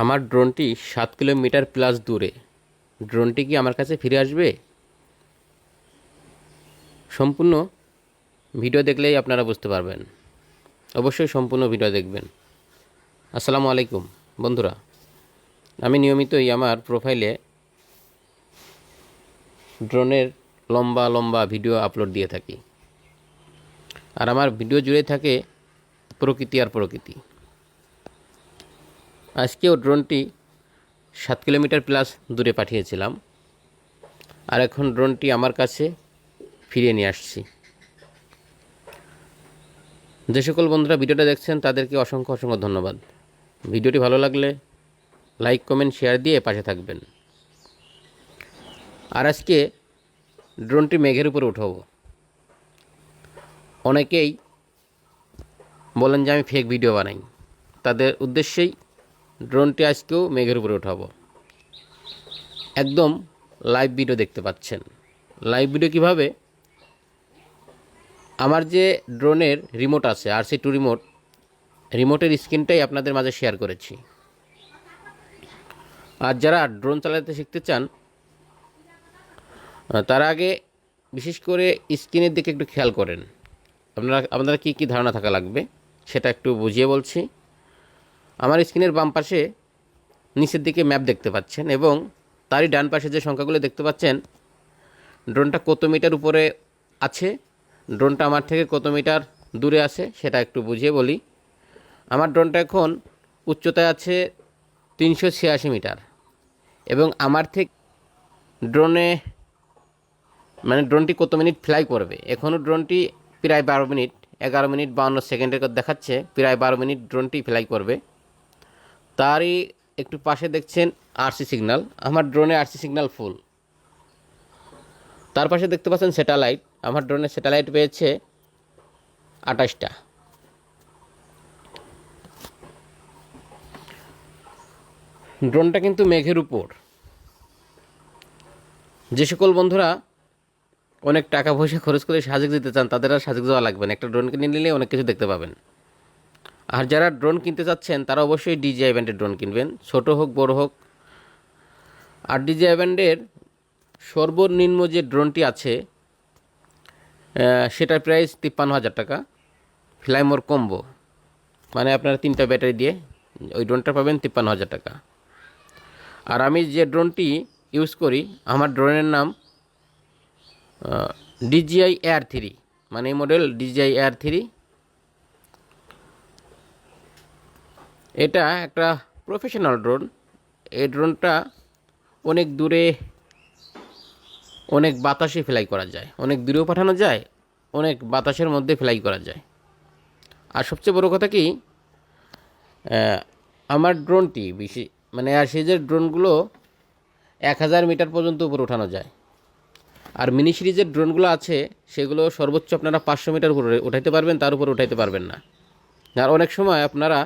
আমার ড্রোনটি 7 kilometre plus দূরে। ড্রোনটি কি আমার কাছে ফিরে আসবে? সম্পূর্ণ ভিডিও দেখলেই আপনারা বুঝতে পারবেন। অবশ্যই সম্পূর্ণ ভিডিও দেখবেন। আসসালামু আলাইকুম বন্ধুরা, আমি নিয়মিতই আমার প্রোফাইলে ড্রোনের লম্বা লম্বা ভিডিও আপলোড দিয়ে থাকি। আর আমার ভিডিও জুড়ে থাকে প্রকৃতি আর প্রকৃতি। আজকেও ড্রোনটি 7 কিলোমিটার প্লাস দূরে পাঠিয়েছিলাম, আর এখন ড্রোনটি আমার কাছে ফিরিয়ে নিয়ে আসছি। যে সকল বন্ধুরা ভিডিওটা দেখছেন তাদেরকে অসংখ্য অসংখ্য ধন্যবাদ। ভিডিওটি ভালো লাগলে লাইক কমেন্ট শেয়ার দিয়ে পাশে থাকবেন। আর আজকে ড্রোনটি মেঘের উপরে উঠাবো। অনেকেই বলেন যে আমি ফেক ভিডিও বানাই, তাদের উদ্দেশ্যেই ড্রোনটি আজকেও মেঘের উপরে উঠাবো। একদম লাইভ ভিডিও দেখতে পাচ্ছেন। লাইভ ভিডিও কিভাবে? আমার যে ড্রোনের রিমোট আছে, RC2 রিমোটের স্ক্রিনটাই আপনাদের মাঝে শেয়ার করেছি। আর যারা ড্রোন চালাতে শিখতে চান তার আগে বিশেষ করে স্ক্রিনের দিকে একটু খেয়াল করেন। আপনারা কী ধারণা থাকা লাগবে সেটা একটু বুঝিয়ে বলছি। আমার স্ক্রিনের বাম পাশে নিচের দিকে ম্যাপ দেখতে পাচ্ছেন, এবং তারই ডান পাশে যে সংখ্যাগুলো দেখতে পাচ্ছেন, ড্রোনটা কত মিটার উপরে আছে, ড্রোনটা আমার থেকে কত মিটার দূরে আছে সেটা একটু বুঝিয়ে বলি। আমার ড্রোনটা এখন উচ্চতায় আছে 386 মিটার, এবং আমার থেকে ড্রোনটি কত মিনিট ফ্লাই করবে, এখনও ড্রোনটি প্রায় 12 মিনিট 11 মিনিট 52 সেকেন্ডের দেখাচ্ছে। প্রায় 12 মিনিট ড্রোনটি ফ্লাই করবে। তারই একটু পাশে দেখছেন RC সিগন্যাল। আমার ড্রোনে RC সিগন্যাল ফুল। তার পাশে দেখতে পাচ্ছেন স্যাটেলাইট। আমার ড্রোনে স্যাটেলাইট পেয়েছে 28টা। ড্রোনটা কিন্তু মেঘের উপর। যে সকল বন্ধুরা অনেক টাকা পয়সা খরচ করে সাজেক দিতে চান তাদের আর সাজেক যাওয়া লাগবে না, একটা ড্রোন কিনে নিলে অনেক কিছু দেখতে পাবেন। আর যারা ড্রোন কিনতে চাচ্ছেন তারা অবশ্যই DJI ব্র্যান্ডের ড্রোন কিনবেন, ছোট হোক বড় হোক। আর DJI ব্র্যান্ডের সর্বনিম্ন যে ড্রোনটি আছে সেটার প্রাইস 53,000 টাকা। ফ্লাইমোর কম্বো, মানে আপনারা 3টা ব্যাটারি দিয়ে ওই ড্রোনটা পাবেন 53,000 টাকা। আর আমি যে ড্রোনটি ইউজ করি, আমার ড্রোনের নাম DJI Air 3, মানে এই মডেল DJI Air 3। এটা একটা প্রফেশনাল ড্রোন। এই ড্রোনটা অনেক দূরে অনেক বাতাসে ফ্লাই করা যায়, অনেক দূরেও পাঠানো যায়, অনেক বাতাসের মধ্যে ফ্লাই করা যায়। আর সবচেয়ে বড় কথা কি, আমার ড্রোনটি বেশি আর সিরিজের ড্রোনগুলো 1000 মিটার পর্যন্ত উপরে ওঠানো যায়। আর মিনি সিরিজের ড্রোনগুলো আছে সেগুলো সর্বোচ্চ আপনারা 500 মিটার উপরে উঠাইতে পারবেন, তার উপরে উঠাইতে পারবেন না। আর অনেক সময় আপনারা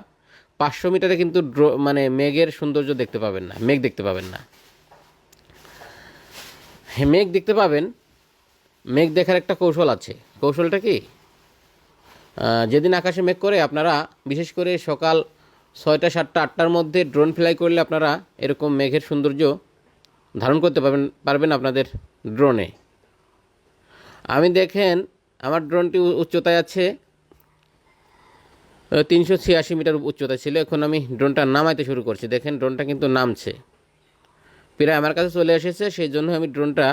500 মিটারে কিন্তু মেঘের সৌন্দর্য দেখতে পাবেন না, মেঘ দেখতে পাবেন না। মেঘ দেখতে পাবেন। মেঘ দেখার একটা কৌশল আছে। কৌশলটা কি? যেদিন আকাশে মেঘ করে আপনারা বিশেষ করে সকাল 6টা 7টা 8টার মধ্যে ড্রোন ফ্লাই করলে আপনারা এরকম মেঘের সৌন্দর্য ধারণ করতে পারবেন আপনাদের ড্রোনে। আমি দেখেন আমার ড্রোনটি উচ্চতায় আছে 386 মিটার উচ্চতা ছিল। এখন আমি ড্রোনটা নামাইতে শুরু করছি। দেখেন ড্রোনটা কিন্তু নামছে, প্রায় আমার কাছে চলে এসেছে। সেই জন্য আমি ড্রোনটা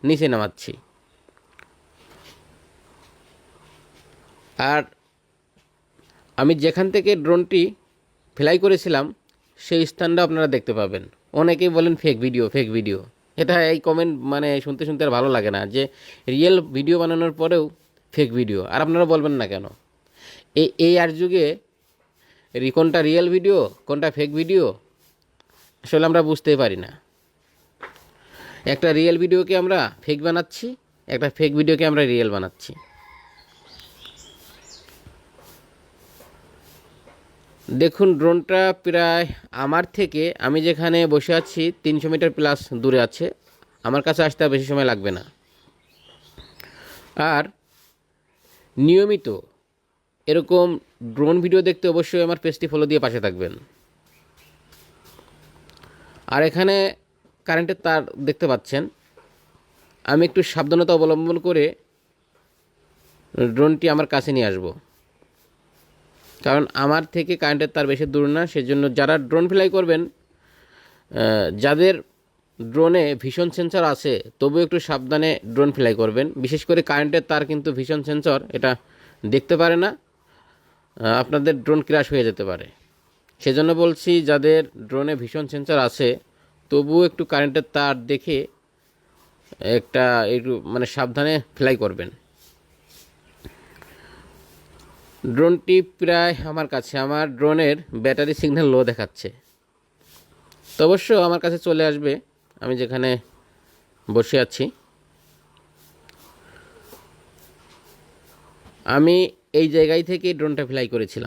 নিচে নামাচ্ছি। আর আমি যেখান থেকে ড্রোনটি ফ্লাই করেছিলাম সেই স্থানটা আপনারা দেখতে পাবেন। অনেকেই বলেন ফেক ভিডিও, ফেক ভিডিও। এটা এই কমেন্ট শুনতে শুনতে আর ভালো লাগে না, যে রিয়েল ভিডিও বানানোর পরেও ফেক ভিডিও। আর আপনারা বলবেন না কেন? এই আর যুগে কোনটা রিয়েল ভিডিও কোনটা ফেক ভিডিও আসলে আমরা বুঝতেই পারি না। একটা রিয়েল ভিডিওকে আমরা ফেক বানাচ্ছি, একটা ফেক ভিডিওকে আমরা রিয়েল বানাচ্ছি। দেখুন ড্রোনটা প্রায় আমার থেকে, আমি যেখানে বসে আছি 300 মিটার প্লাস দূরে আছে। আমার কাছে আসতে বেশি সময় লাগবে না। আর নিয়মিত এরকম ড্রোন ভিডিও দেখতে অবশ্যই আমার পেজটি ফলো দিয়ে পাশে থাকবেন। আর এখানে কারেন্টের তার দেখতে পাচ্ছেন। আমি একটু সাবধানতা অবলম্বন করে ড্রোনটি আমার কাছে নিয়ে আসব, কারণ আমার থেকে কারেন্টের তার বেশি দূর না। সেজন্য যারা ড্রোন ফ্লাই করবেন, যাদের ড্রোনে ভিশন সেন্সর আছে, তবুও একটু সাবধানে ড্রোন ফ্লাই করবেন। বিশেষ করে কারেন্টের তার কিন্তু ভিশন সেন্সর এটা দেখতে পারে না, আপনাদের ড্রোন ক্র্যাশ হয়ে যেতে পারে। সেজন্য বলছি, যাদের ড্রোনে ভিশন সেন্সর আছে তবুও একটু কারেন্টের তার দেখে একটু মানে সাবধানে ফ্লাই করবেন। ড্রোনটি প্রায় আমার কাছে, আমার ড্রোনের ব্যাটারি সিগন্যাল লো দেখাচ্ছে, তো অবশ্য আমার কাছে চলে আসবে। আমি যেখানে বসে আছি, আমি এই জায়গায় থেকে ড্রোনটা ফ্লাই করেছিলাম।